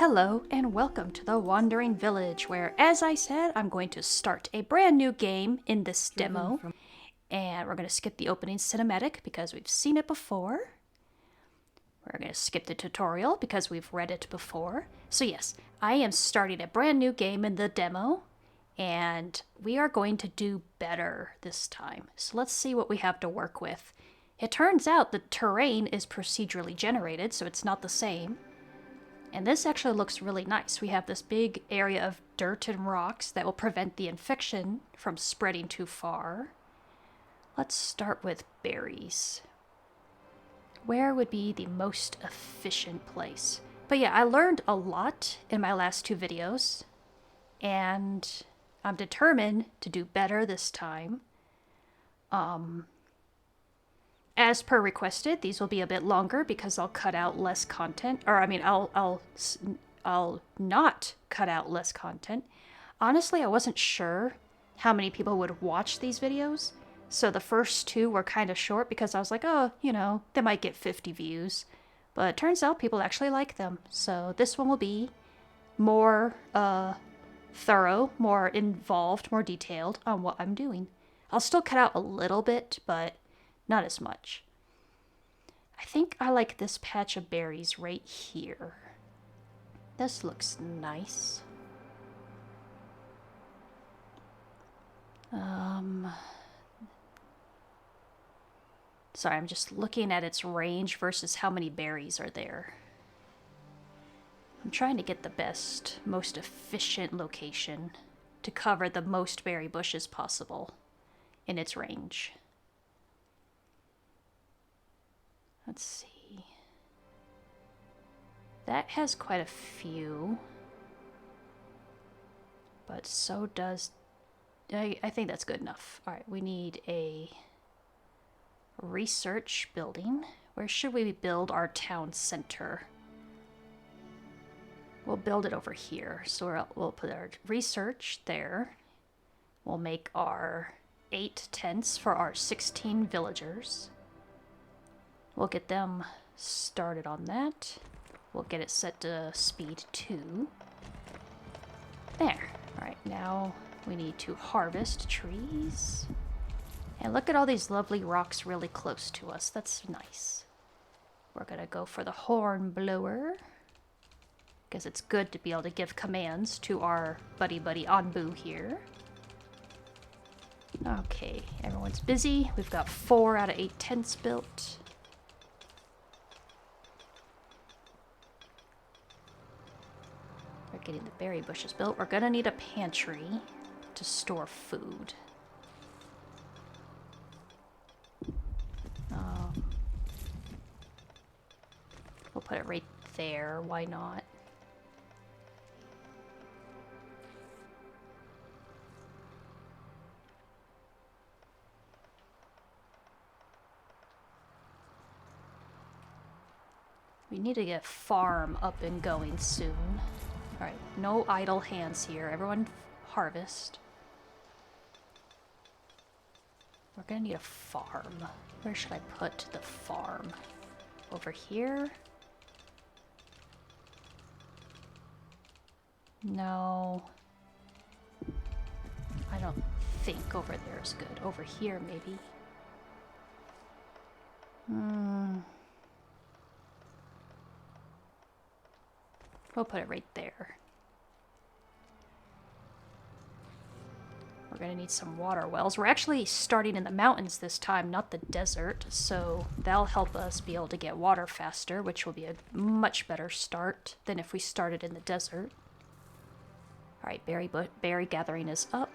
Hello and welcome to the Wandering Village, where, as I said, I'm going to start a brand new game in this demo. And we're going to skip the opening cinematic because we've seen it before. We're going to skip the tutorial because we've read it before. So yes, I am starting a brand new game in the demo, and we are going to do better this time. So let's see what we have to work with. It turns out the terrain is procedurally generated, so it's not the same. And this actually looks really nice. We have this big area of dirt and rocks that will prevent the infection from spreading too far. Let's start with berries. Where would be the most efficient place? But yeah, I learned a lot in my last two videos, and I'm determined to do better this time. As per requested, these will be a bit longer because I'll cut out less content. Or I mean, I'll not cut out less content. Honestly, I wasn't sure how many people would watch these videos. So the first two were kind of short because I was like, oh, you know, they might get 50 views. But it turns out people actually like them. So this one will be more thorough, more involved, more detailed on what I'm doing. I'll still cut out a little bit, but not as much. I think I like this patch of berries right here. This looks nice. Sorry, I'm just looking at its range versus how many berries are there. I'm trying to get the best, most efficient location to cover the most berry bushes possible in its range. Let's see. That has quite a few. But so does... I think that's good enough. Alright, we need a research building. Where should we build our town center? We'll build it over here. So we'll put our research there. We'll make our 8 tents for our 16 villagers. We'll get them started on that. We'll get it set to speed 2. There. Alright, now we need to harvest trees. And look at all these lovely rocks really close to us. That's nice. We're gonna go for the horn blower, because it's good to be able to give commands to our buddy Onbu here. Okay, everyone's busy. We've got 4 out of 8 tents built. We're getting the berry bushes built. We're gonna need a pantry to store food. We'll put it right there. Why not? We need to get a farm up and going soon. Alright, no idle hands here. Everyone harvest. We're gonna need a farm. Where should I put the farm? Over here? No. I don't think over there is good. Over here, maybe. We'll put it right there. We're gonna need some water wells. We're actually starting in the mountains this time, not the desert, so that'll help us be able to get water faster, which will be a much better start than if we started in the desert. Alright, berry gathering is up.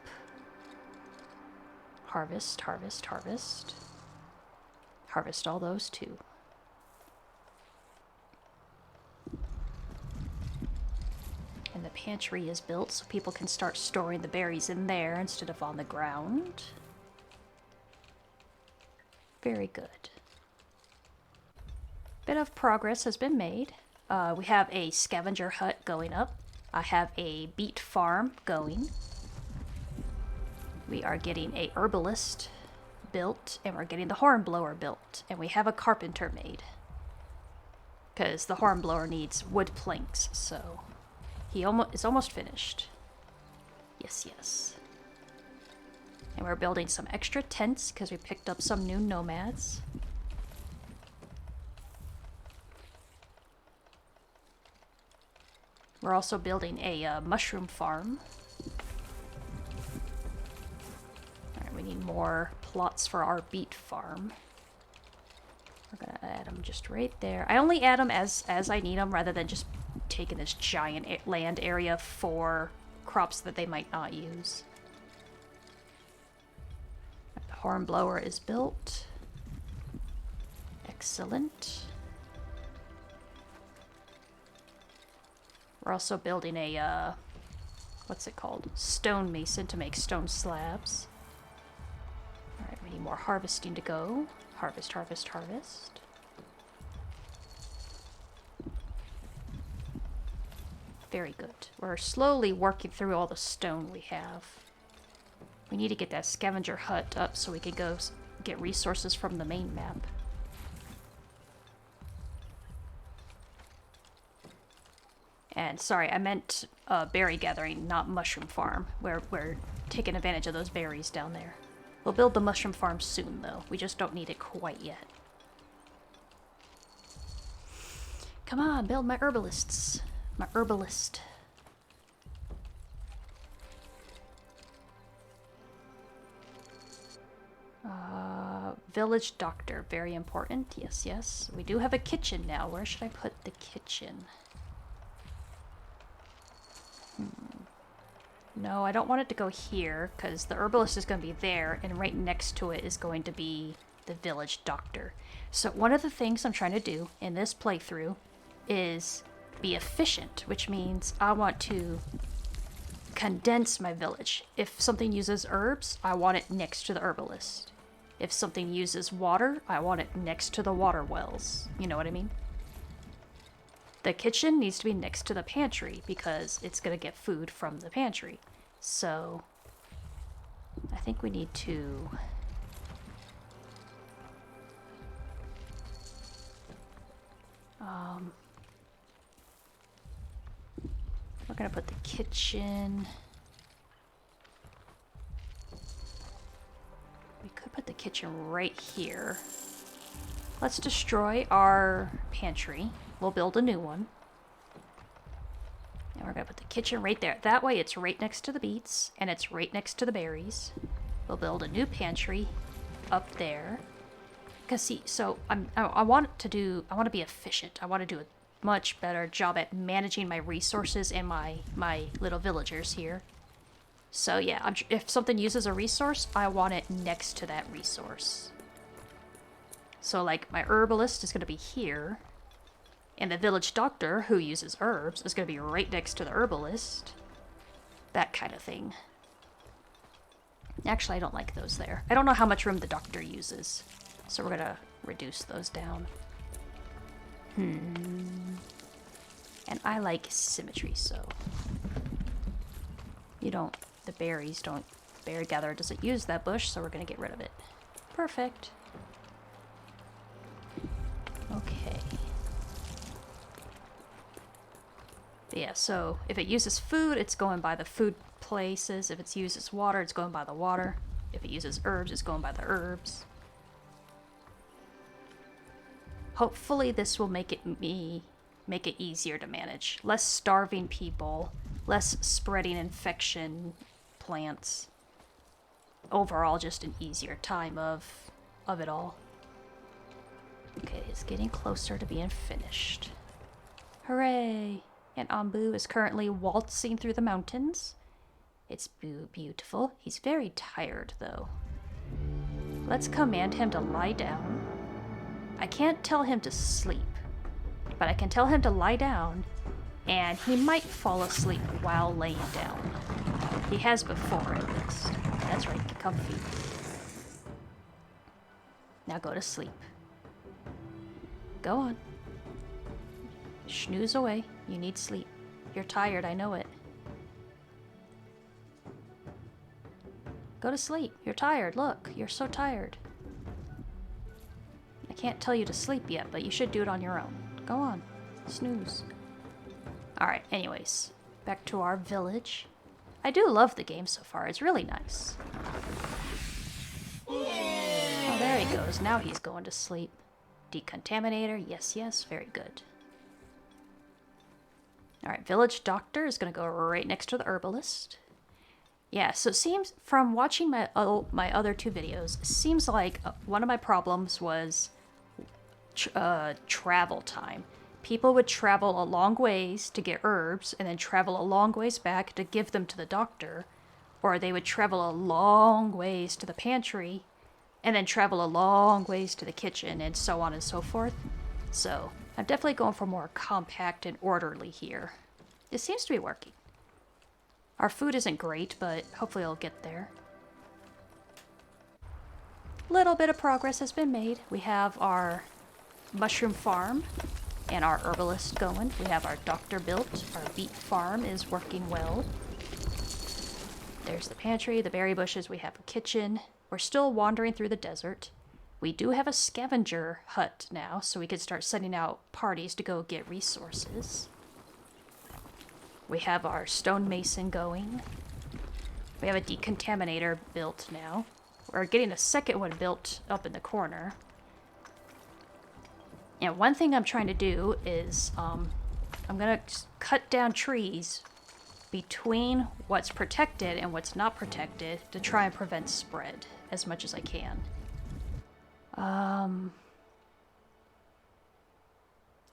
Harvest, harvest, harvest. Harvest all those too. And the pantry is built so people can start storing the berries in there instead of on the ground. Very good. Bit of progress has been made. We have a scavenger hut going up. I have a beet farm going. We are getting a herbalist built, and we're getting the horn blower built, and we have a carpenter made. Because the horn blower needs wood planks, so is almost finished. Yes, yes. And we're building some extra tents because we picked up some new nomads. We're also building a mushroom farm. Alright, we need more plots for our beet farm. We're gonna add them just right there. I only add them as I need them rather than just taking this giant land area for crops that they might not use. The horn blower is built. Excellent. We're also building a, what's it called? Stone mason to make stone slabs. Alright, we need more harvesting to go. Harvest, harvest, harvest. Very good. We're slowly working through all the stone we have. We need to get that scavenger hut up so we can go get resources from the main map. And sorry, I meant berry gathering, not mushroom farm, where we're taking advantage of those berries down there. We'll build the mushroom farm soon, though. We just don't need it quite yet. Come on, build my herbalists. My herbalist. Village doctor, very important. Yes, yes. We do have a kitchen now. Where should I put the kitchen? No, I don't want it to go here, because the herbalist is going to be there, and right next to it is going to be the village doctor. So one of the things I'm trying to do in this playthrough is be efficient, which means I want to condense my village. If something uses herbs, I want it next to the herbalist. If something uses water, I want it next to the water wells. You know what I mean? The kitchen needs to be next to the pantry because it's going to get food from the pantry. So I think we need to we're going to put the kitchen. We could put the kitchen right here. Let's destroy our pantry. We'll build a new one. And we're going to put the kitchen right there. That way it's right next to the beets, and it's right next to the berries. We'll build a new pantry up there. Because see, so I want to be efficient. I want to do a much better job at managing my resources and my little villagers here. So yeah, if something uses a resource, I want it next to that resource. So like my herbalist is going to be here. And the village doctor, who uses herbs, is going to be right next to the herbalist. That kind of thing. Actually, I don't like those there. I don't know how much room the doctor uses. So we're going to reduce those down. And I like symmetry, so... The berry gatherer doesn't use that bush, so we're going to get rid of it. Perfect. Okay. Yeah, so if it uses food, it's going by the food places. If it uses water, it's going by the water. If it uses herbs, it's going by the herbs. Hopefully this will make it easier to manage. Less starving people, less spreading infection plants. Overall, just an easier time of it all. Okay, it's getting closer to being finished. Hooray! And Onbu is currently waltzing through the mountains. It's beautiful. He's very tired, though. Let's command him to lie down. I can't tell him to sleep, but I can tell him to lie down, and he might fall asleep while laying down. He has before, at least. That's right, get comfy. Now go to sleep. Go on. Snooze away. You need sleep. You're tired, I know it. Go to sleep. You're tired. Look, you're so tired. I can't tell you to sleep yet, but you should do it on your own. Go on. Snooze. Alright, anyways. Back to our village. I do love the game so far. It's really nice. Oh, there he goes. Now he's going to sleep. Decontaminator. Yes, yes. Very good. Alright, village doctor is going to go right next to the herbalist. Yeah, so it seems, from watching my other two videos, it seems like one of my problems was travel time. People would travel a long ways to get herbs, and then travel a long ways back to give them to the doctor. Or they would travel a long ways to the pantry, and then travel a long ways to the kitchen, and so on and so forth. So, I'm definitely going for more compact and orderly here. It seems to be working. Our food isn't great, but hopefully it'll get there. Little bit of progress has been made. We have our mushroom farm and our herbalist going. We have our doctor built. Our beet farm is working well. There's the pantry, the berry bushes. We have a kitchen. We're still wandering through the desert. We do have a scavenger hut now, so we can start sending out parties to go get resources. We have our stonemason going. We have a decontaminator built now. We're getting a second one built up in the corner. And one thing I'm trying to do is, I'm going to cut down trees between what's protected and what's not protected to try and prevent spread as much as I can.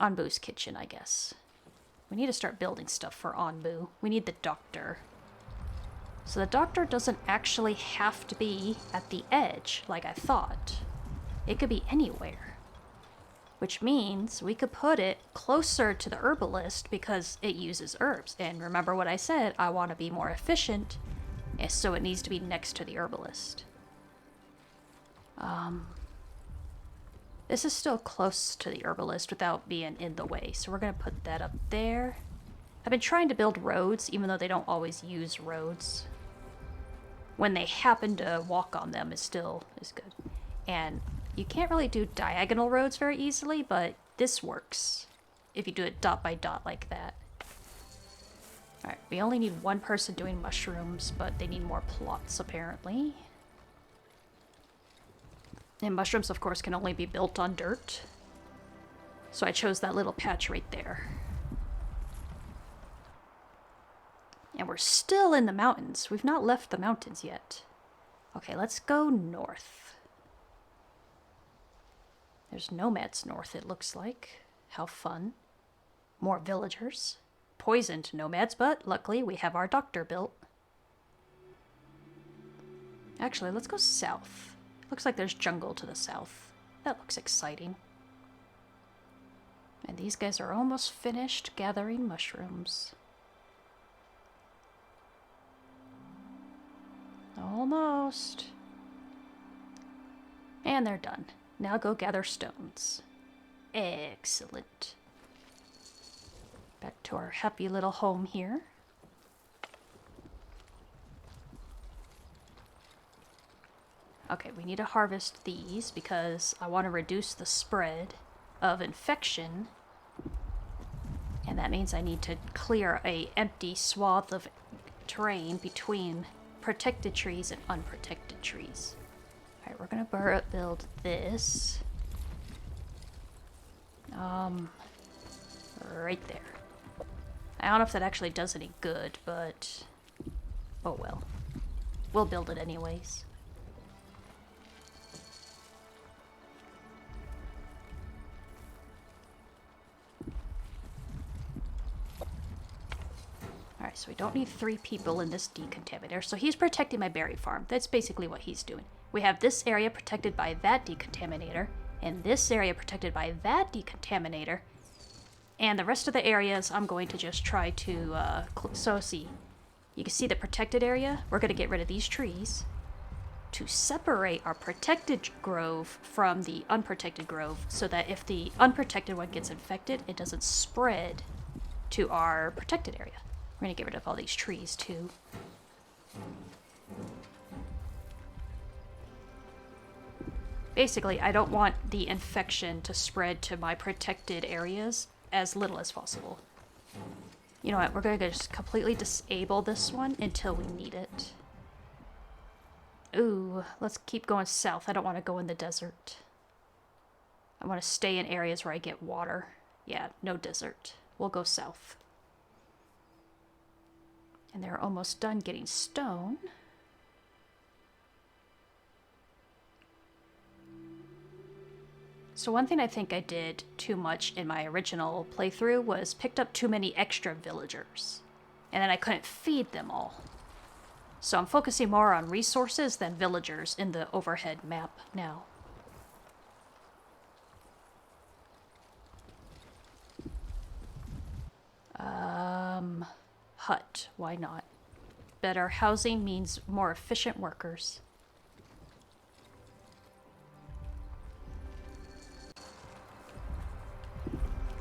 Onbu's kitchen, I guess. We need to start building stuff for Onbu. We need the doctor. So the doctor doesn't actually have to be at the edge like I thought. It could be anywhere. Which means we could put it closer to the herbalist because it uses herbs. And remember what I said, I want to be more efficient, and so it needs to be next to the herbalist. This is still close to the herbalist without being in the way, so we're going to put that up there. I've been trying to build roads, even though they don't always use roads. When they happen to walk on them, it still is good. And you can't really do diagonal roads very easily, but this works if you do it dot by dot like that. Alright, we only need one person doing mushrooms, but they need more plots apparently. And mushrooms, of course, can only be built on dirt. So I chose that little patch right there. And we're still in the mountains. We've not left the mountains yet. Okay, let's go north. There's nomads north, it looks like. How fun. More villagers. Poisoned nomads, but luckily we have our doctor built. Actually, let's go south. Looks like there's jungle to the south. That looks exciting. And these guys are almost finished gathering mushrooms. Almost. And they're done. Now go gather stones. Excellent. Back to our happy little home here. Okay, we need to harvest these because I want to reduce the spread of infection. And that means I need to clear a empty swath of terrain between protected trees and unprotected trees. Alright, we're gonna build this. Right there. I don't know if that actually does any good, but oh well. We'll build it anyways. Alright, so we don't need 3 people in this decontaminator. So he's protecting my berry farm. That's basically what he's doing. We have this area protected by that decontaminator, and this area protected by that decontaminator. And the rest of the areas I'm going to just try to, so see. You can see the protected area. We're going to get rid of these trees to separate our protected grove from the unprotected grove so that if the unprotected one gets infected, it doesn't spread to our protected area. We're going to get rid of all these trees too. Basically, I don't want the infection to spread to my protected areas as little as possible. You know what? We're going to just completely disable this one until we need it. Ooh, let's keep going south. I don't want to go in the desert. I want to stay in areas where I get water. Yeah, no desert. We'll go south. And they're almost done getting stone. So one thing I think I did too much in my original playthrough was picked up too many extra villagers. And then I couldn't feed them all. So I'm focusing more on resources than villagers in the overhead map now. Hut. Why not? Better housing means more efficient workers.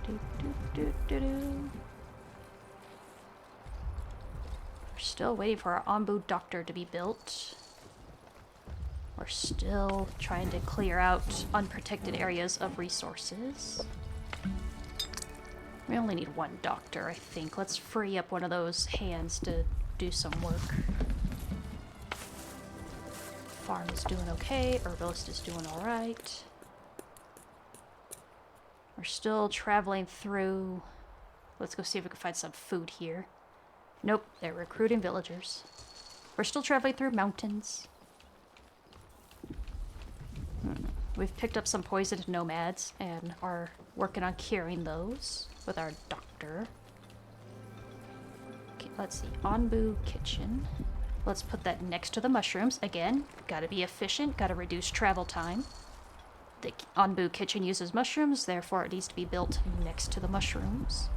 We're still waiting for our Onbu doctor to be built. We're still trying to clear out unprotected areas of resources. We only need one doctor, I think. Let's free up one of those hands to do some work. Farm is doing okay. Herbalist is doing alright. We're still traveling through... Let's go see if we can find some food here. Nope, they're recruiting villagers. We're still traveling through mountains. We've picked up some poisoned nomads and are working on curing those with our doctor. Okay, let's see. Onbu kitchen. Let's put that next to the mushrooms. Again, gotta be efficient, gotta reduce travel time. The Onbu kitchen uses mushrooms, therefore it needs to be built next to the mushrooms.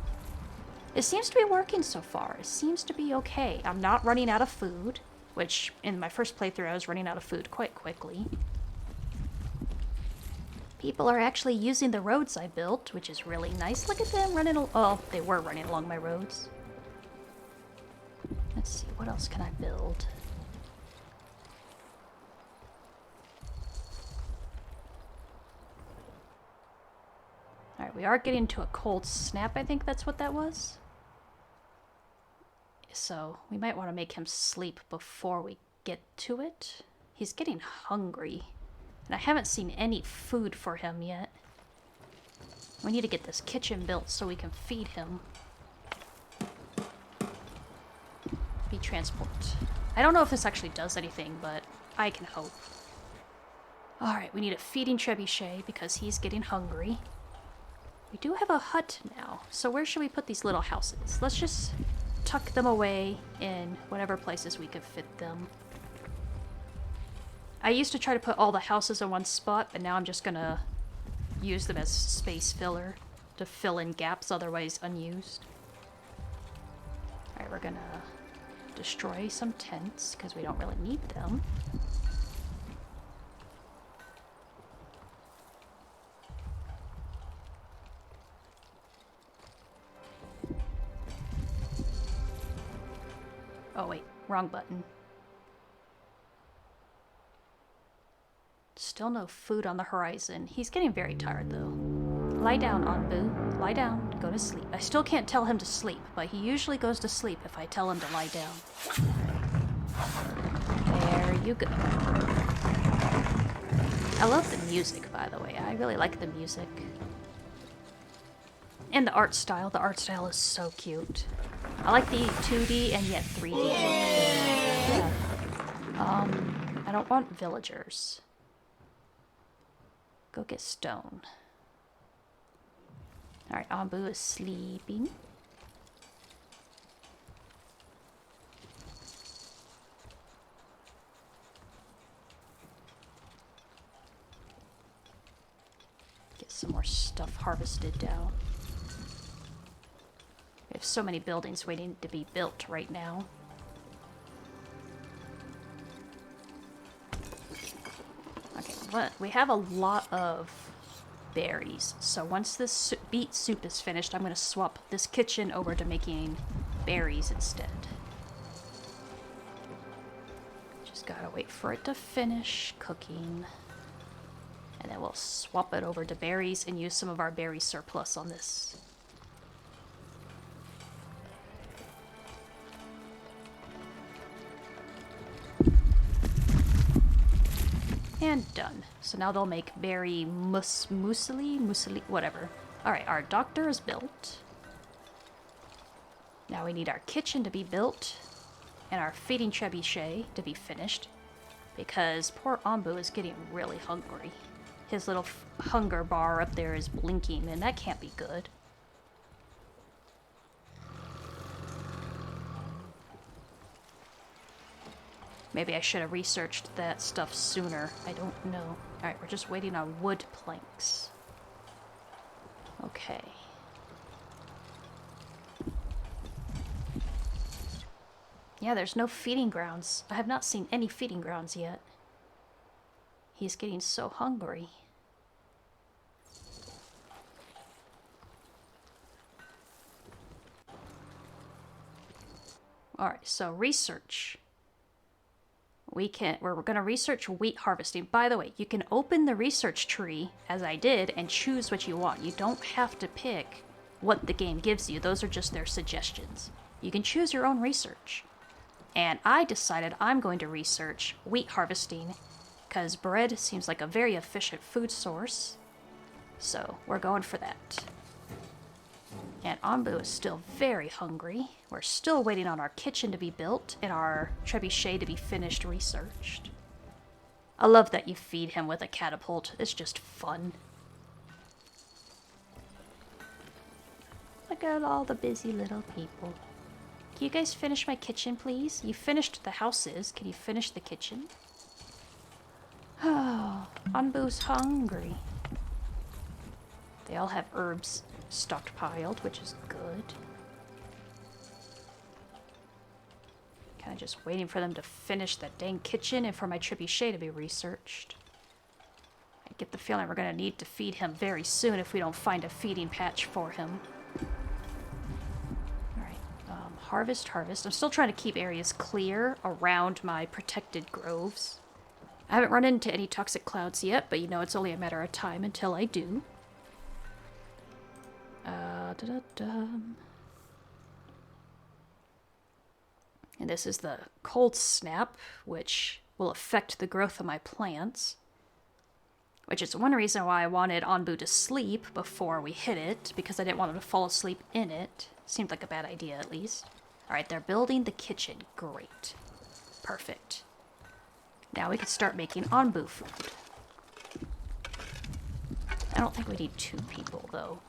It seems to be working so far. It seems to be okay. I'm not running out of food, which in my first playthrough I was running out of food quite quickly. People are actually using the roads I built, which is really nice. Look at them running oh, they were running along my roads. Let's see, what else can I build? Alright, we are getting to a cold snap, I think that's what that was. So, we might want to make him sleep before we get to it. He's getting hungry. And I haven't seen any food for him yet. We need to get this kitchen built so we can feed him. Be transport. I don't know if this actually does anything, but I can hope. Alright, we need a feeding trebuchet because he's getting hungry. We do have a hut now, so where should we put these little houses? Let's just tuck them away in whatever places we could fit them. I used to try to put all the houses in one spot, but now I'm just gonna use them as space filler to fill in gaps otherwise unused. Alright, we're gonna destroy some tents because we don't really need them. Oh wait, wrong button. Still no food on the horizon. He's getting very tired though. Lie down, Onbu. Lie down. Go to sleep. I still can't tell him to sleep, but he usually goes to sleep if I tell him to lie down. There you go. I love the music, by the way. I really like the music. And the art style. The art style is so cute. I like the 2D and yet 3D look. Yeah. I don't want villagers. Go get stone. Alright, Onbu is sleeping. Get some more stuff harvested down. We have so many buildings waiting to be built right now. Okay, but we have a lot of berries. So once this beet soup is finished, I'm going to swap this kitchen over to making berries instead. Just gotta wait for it to finish cooking. And then we'll swap it over to berries and use some of our berry surplus on this. And done. So now they'll make berry muesli, whatever. Alright, our doctor is built. Now we need our kitchen to be built. And our feeding trebuchet to be finished. Because poor Onbu is getting really hungry. His little hunger bar up there is blinking, and that can't be good. Maybe I should have researched that stuff sooner. I don't know. Alright, we're just waiting on wood planks. Okay. Yeah, there's no feeding grounds. I have not seen any feeding grounds yet. He's getting so hungry. Alright, so research. We're going to research wheat harvesting. By the way, you can open the research tree, as I did, and choose what you want. You don't have to pick what the game gives you. Those are just their suggestions. You can choose your own research. And I decided I'm going to research wheat harvesting, because bread seems like a very efficient food source. So we're going for that. And Onbu is still very hungry. We're still waiting on our kitchen to be built and our trebuchet to be finished researched. I love that you feed him with a catapult. It's just fun. Look at all the busy little people. Can you guys finish my kitchen, please? You finished the houses. Can you finish the kitchen? Oh, Onbu's hungry. They all have herbs stockpiled, which is good. Kind of just waiting for them to finish that dang kitchen and for my trebuchet to be researched. I get the feeling we're going to need to feed him very soon if we don't find a feeding patch for him. Alright, harvest. I'm still trying to keep areas clear around my protected groves. I haven't run into any toxic clouds yet, but you know it's only a matter of time until I do. And this is the cold snap, which will affect the growth of my plants. Which is one reason why I wanted Onbu to sleep before we hit it, because I didn't want him to fall asleep in it. Seemed like a bad idea, at least. Alright, they're building the kitchen. Great. Perfect. Now we can start making Onbu food. I don't think we need 2 people, though.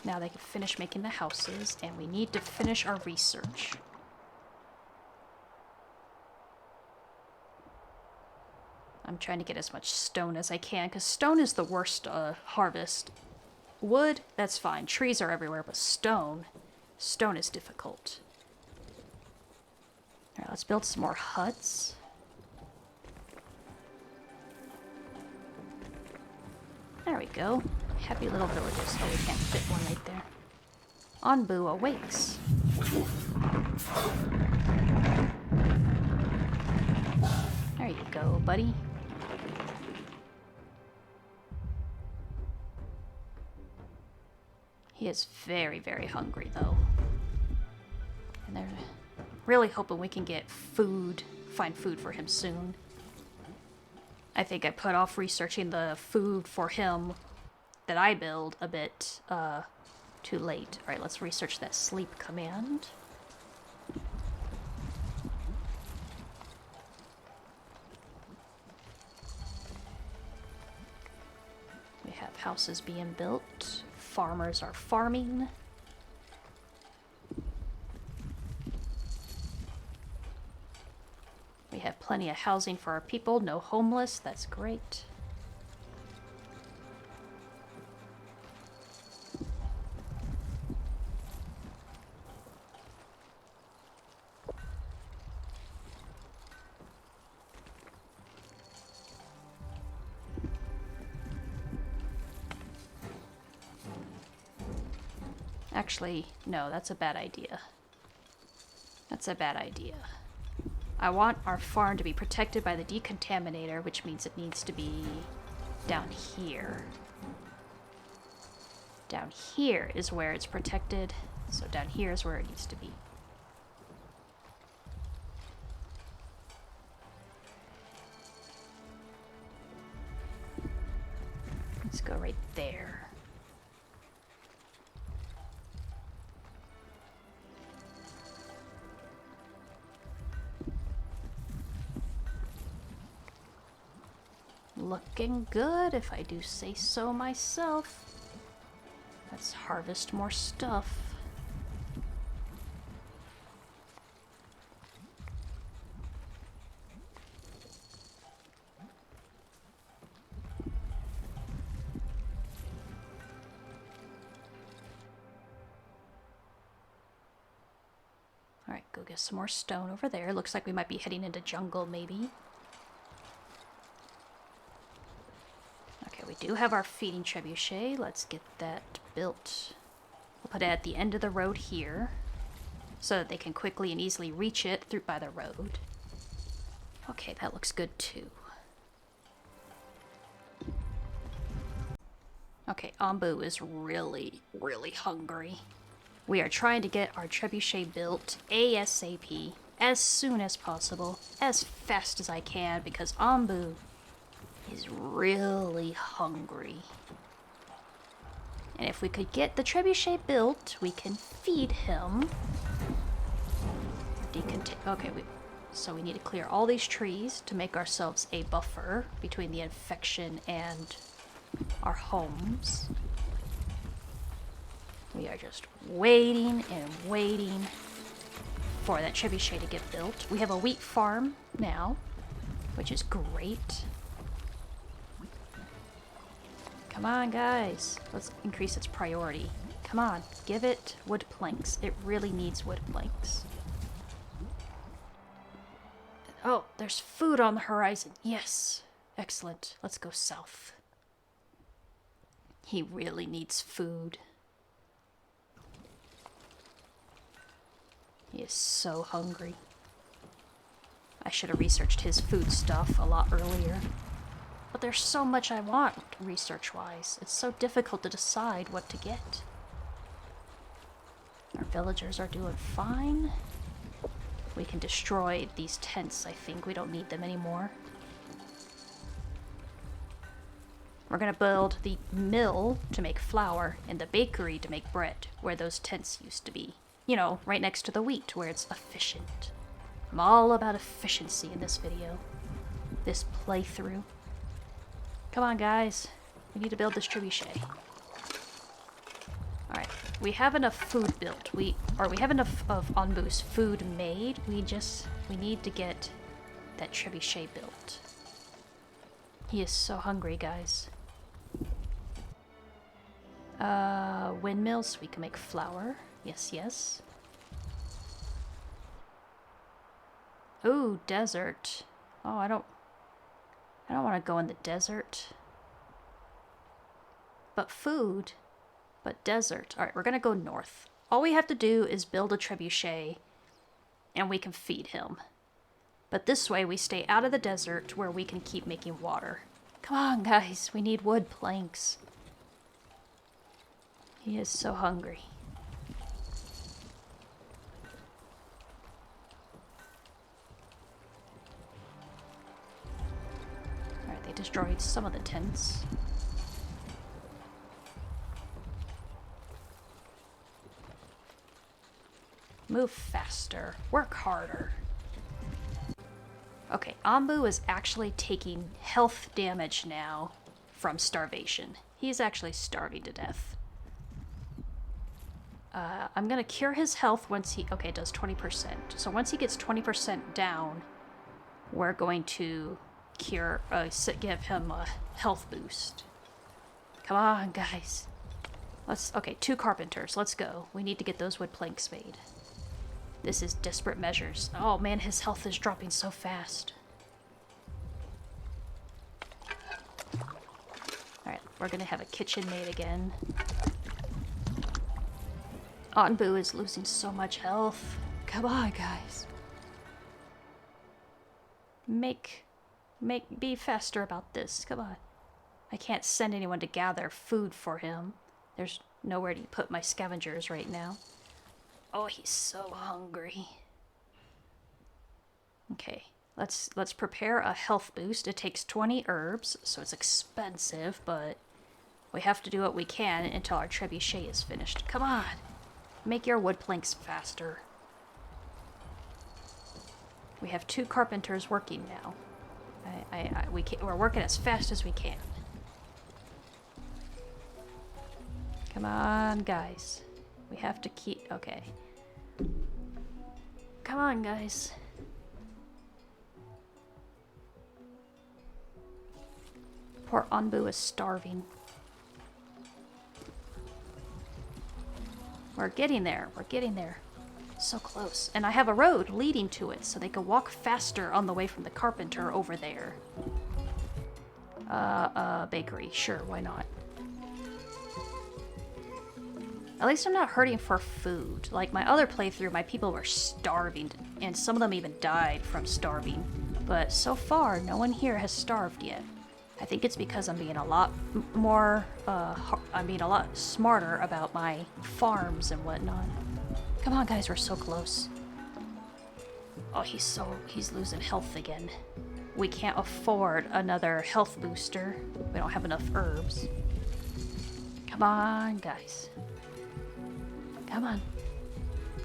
Now they can finish making the houses, and we need to finish our research. I'm trying to get as much stone as I can, because stone is the worst harvest. Wood, that's fine. Trees are everywhere, but stone is difficult. Alright, let's build some more huts. There we go. Happy little villages. Oh, we can't fit one right there. Onbu awakes. There you go, buddy. He is very, very hungry, though. And they're really hoping we can get food, find food for him soon. I think I put off researching the food for him that I build a bit too late. Alright, let's research that sleep command. We have houses being built. Farmers are farming. We have plenty of housing for our people. No homeless. That's great. Actually, no, that's a bad idea. That's a bad idea. I want our farm to be protected by the decontaminator, which means it needs to be down here. Down here is where it's protected, So down here is where it needs to be. Let's go right there. Looking good, if I do say so myself. Let's harvest more stuff. Alright, go get some more stone over there. Looks like we might be heading into jungle, maybe. Okay, we do have our feeding trebuchet. Let's get that built. We'll put it at the end of the road here, so that they can quickly and easily reach it through by the road. Okay, that looks good too. Okay, Onbu is really, really hungry. We are trying to get our trebuchet built ASAP, as soon as possible, as fast as I can, because Onbu is really hungry. And if we could get the trebuchet built, we can feed him. Okay, so we need to clear all these trees to make ourselves a buffer between the infection and our homes. We are just waiting and waiting for that trebuchet to get built. We have a wheat farm now, which is great. Come on, guys. Let's increase its priority. Come on, give it wood planks. It really needs wood planks. Oh, there's food on the horizon. Yes. Excellent. Let's go south. He really needs food. He is so hungry. I should have researched his food stuff a lot earlier. But there's so much I want, research-wise. It's so difficult to decide what to get. Our villagers are doing fine. We can destroy these tents, I think. We don't need them anymore. We're gonna build the mill to make flour and the bakery to make bread, where those tents used to be. You know, right next to the wheat, where it's efficient. I'm all about efficiency in this video. This playthrough. Come on, guys. We need to build this trebuchet. Alright, we have enough food built. We have enough of Onbu's food made. We need to get that trebuchet built. He is so hungry, guys. Windmills, so we can make flour. Yes, yes. Ooh, desert. Oh, I don't want to go in the desert. But food. But desert. Alright, we're gonna go north. All we have to do is build a trebuchet, and we can feed him. But this way we stay out of the desert where we can keep making water. Come on, guys. We need wood planks. He is so hungry. Alright, they destroyed some of the tents. Move faster. Work harder. Okay, Onbu is actually taking health damage now from starvation. He's actually starving to death. I'm gonna cure his health once he... Okay, it does 20%. So once he gets 20% down, we're going to give him a health boost. Come on, guys. Okay, 2 carpenters. Let's go. We need to get those wood planks made. This is desperate measures. Oh man, his health is dropping so fast. Alright, we're gonna have a kitchen made again. Onbu is losing so much health. Come on, guys. Be faster about this. Come on. I can't send anyone to gather food for him. There's nowhere to put my scavengers right now. Oh, he's so hungry. Okay, let's prepare a health boost. It takes 20 herbs, so it's expensive, but we have to do what we can until our trebuchet is finished. Come on, make your wood planks faster. We have 2 carpenters working now. We're working as fast as we can. Come on, guys. We have to keep... Okay. Come on, guys. Poor Onbu is starving. We're getting there. We're getting there. So close. And I have a road leading to it, so they can walk faster on the way from the carpenter over there. Bakery. Sure, why not? At least I'm not hurting for food. Like my other playthrough, my people were starving, and some of them even died from starving. But so far, no one here has starved yet. I think it's because I'm being a lot more, I'm being a lot smarter about my farms and whatnot. Come on, guys, we're so close. Oh, he's losing health again. We can't afford another health booster. We don't have enough herbs. Come on, guys. Come on.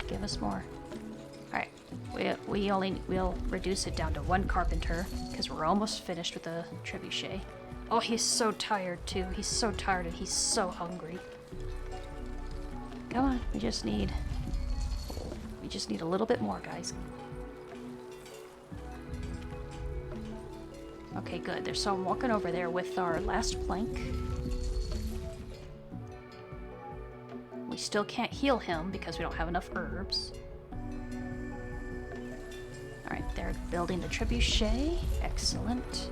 Give us more. Alright. We'll reduce it down to 1 carpenter, because we're almost finished with the trebuchet. Oh, he's so tired, too. He's so tired and he's so hungry. Come on, we just need a little bit more, guys. Okay, good. So I'm walking over there with our last plank. We still can't heal him because we don't have enough herbs. Alright, they're building the trebuchet. Excellent.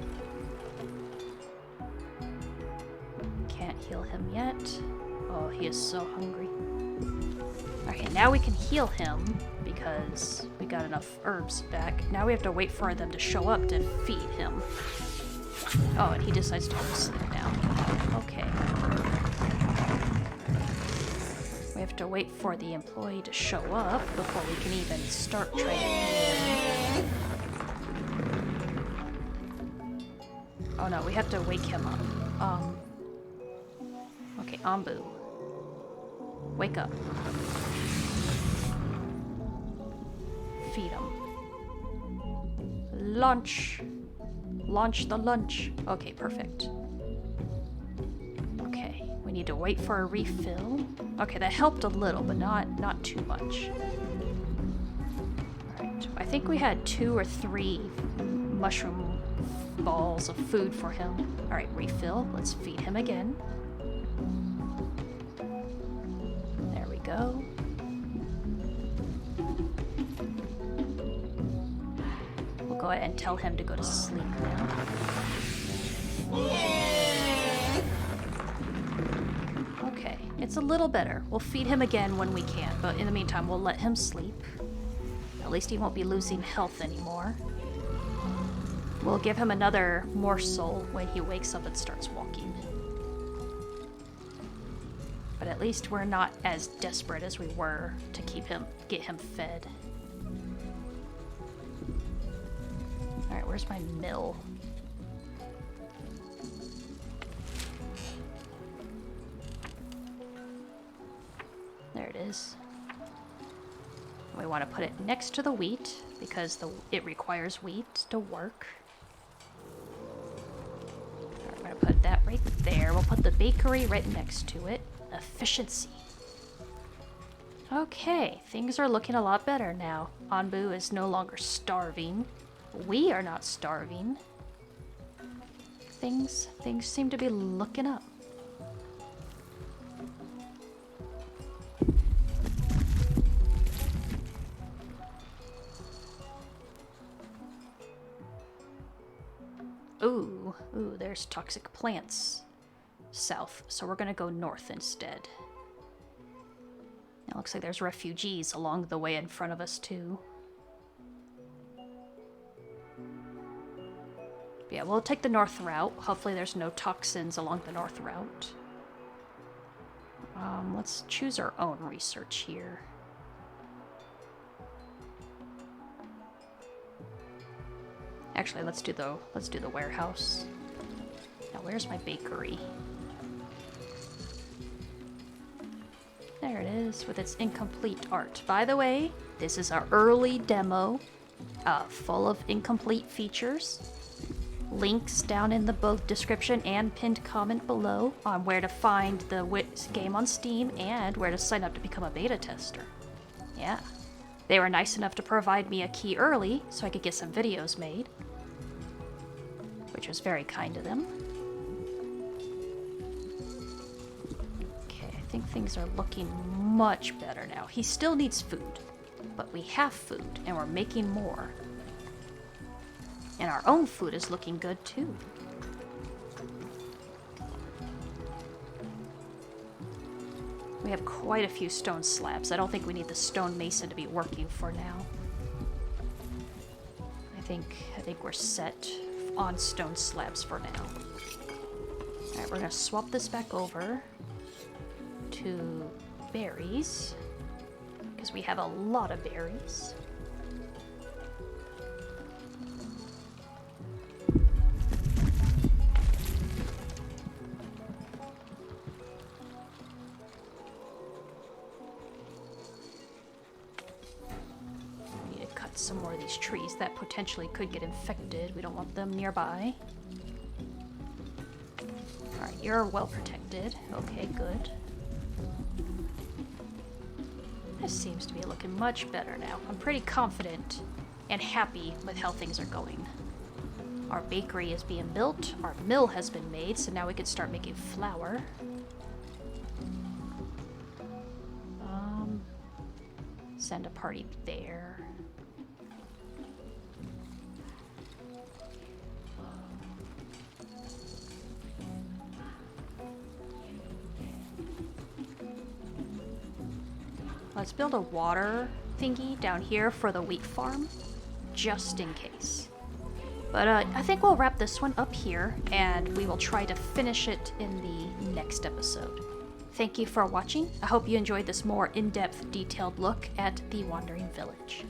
Can't heal him yet. Oh, he is so hungry. Okay, now we can heal him because we got enough herbs back. Now we have to wait for them to show up to feed him. Oh, and he decides to go to sleep now. Okay. We have to wait for the employee to show up before we can even start trying to heal him. Oh no, we have to wake him up. Okay, Onbu. Wake up. Feed him. Lunch. Launch the lunch. Okay, perfect. Okay, we need to wait for a refill. Okay, that helped a little, but not too much. Alright, I think we had 2 or 3 mushroom balls of food for him. Alright, refill. Let's feed him again. There we go. We'll go ahead and tell him to go to sleep now. Okay, it's a little better. We'll feed him again when we can, but in the meantime, we'll let him sleep. At least he won't be losing health anymore. We'll give him another morsel when he wakes up and starts walking. But at least we're not as desperate as we were to get him fed. Alright, where's my mill? There it is. We want to put it next to the wheat because it requires wheat to work. Alright, we're going to put that right there. We'll put the bakery right next to it. Efficiency. Okay, things are looking a lot better now. Onbu is no longer starving. We are not starving. Things seem to be looking up. Ooh, there's toxic plants south, so we're gonna go north instead. It looks like there's refugees along the way in front of us too. Yeah, we'll take the north route. Hopefully there's no toxins along the north route. Let's choose our own research here. Actually, let's do the warehouse. Now, where's my bakery? There it is, with its incomplete art. By the way, this is our early demo, full of incomplete features. Links down in the both description and pinned comment below on where to find the game on Steam and where to sign up to become a beta tester. Yeah. They were nice enough to provide me a key early so I could get some videos made, which was very kind of them. Okay, I think things are looking much better now. He still needs food, but we have food and we're making more. And our own food is looking good too. We have quite a few stone slabs. I don't think we need the stone mason to be working for now. I think we're set on stone slabs for now. Alright, we're gonna swap this back over to berries, because we have a lot of berries. Some more of these trees that potentially could get infected. We don't want them nearby. Alright, you're well protected. Okay, good. This seems to be looking much better now. I'm pretty confident and happy with how things are going. Our bakery is being built. Our mill has been made, so now we can start making flour. Send a party there. Let's build a water thingy down here for the wheat farm, just in case. But I think we'll wrap this one up here, and we will try to finish it in the next episode. Thank you for watching. I hope you enjoyed this more in-depth, detailed look at the Wandering Village.